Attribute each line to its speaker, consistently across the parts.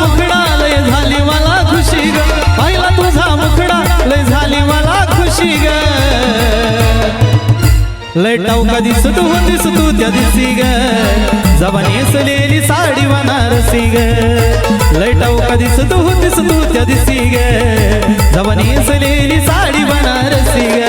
Speaker 1: मुखडा लय झाली मला खुशी ग, पाहिला तुझा मुखडा लय झाली मला खुशी ग. लय टावका दिसत होतीस तू त्या दिवशी ग, जवा नेसलेली साडी बनारसी ग. लय टावका दिसत होतीस तू त्या दिवशी ग, जवा नेसलेली साडी बनारसी ग.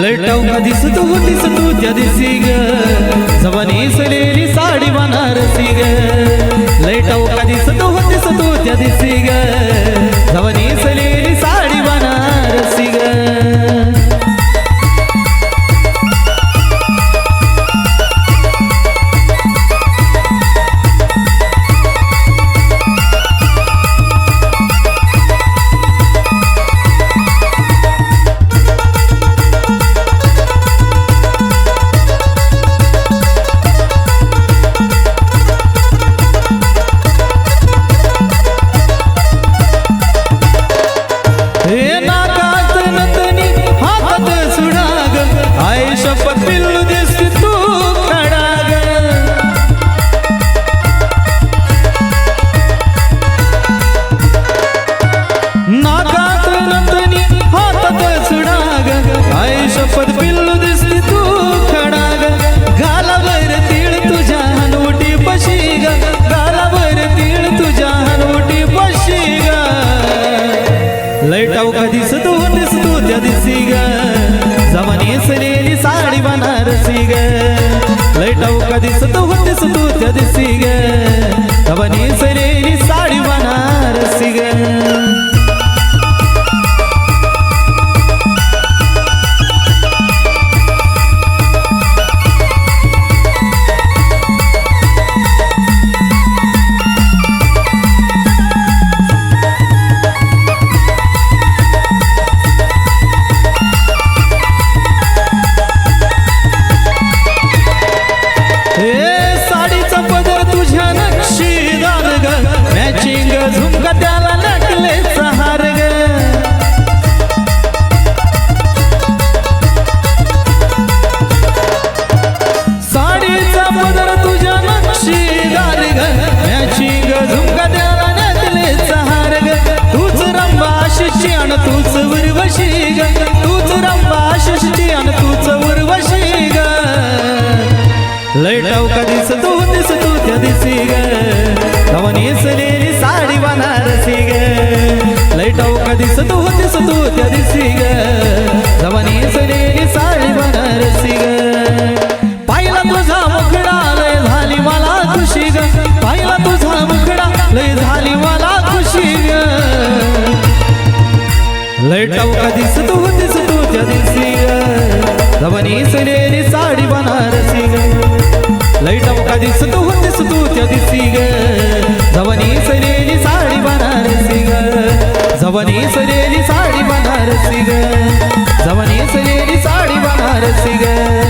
Speaker 1: लय टावका दिसत होतीस तू त्या दिवशी ग, जवा नेसलेली साडी बनारसी ग. लय टावका दिसत होतीस तू त्या दिवशी ग, जवा नेसलेली साडी बनारसी ग. शपथ पिल्लू दिसती तू खडा ग, गालावर तीळ तुझ्या हनवटी पशी ग, गालावर तीळ तुझ्या हनवटी पशी ग. लय टावका दिसत होतीस तू त्या दिवशी ग, जवा नेसलेली साडी बनारसी ग. लय टावका दिसत होतीस तू त्या दिवशी ग, जवा नेसलेली साडी बनारसी ग. मॅचिंग झुमका त्याला नेकलेस हार ग, साडीचा पदर तुझ्या नक्षीदार ग. मॅचिंग झुमका त्याला नेकलेस हार ग, तूच रंबा आशिषची अन तूच उर्वशी ग, तूच रंबा आशिषची अन तूच उर्वशी ग. लय टावका दिसत होतीस तू त्या दिवशी ग, जवा नेसलेली साडी बनारसी ग. लय टावका दिसत होतीस तू त्या दिवशी ग, जवा नेसलेली साडी बनारसी ग. पाहिला तुझा मुखडा लय झाली मला खुशी ग, पाहिला तुझा मुखडा लय झाली मला खुशी ग. लय टावका दिसत होतीस तू त्या दिवशी ग, जवा नेसलेली साडी बनारसी ग. लय टावका दिसत होतीस तू त्या दिवशी ग, जवा नेसलेली साडी बनारसी ग, जवा नेसलेली साडी बनारसी ग, जवा नेसलेली साडी बनारसी ग.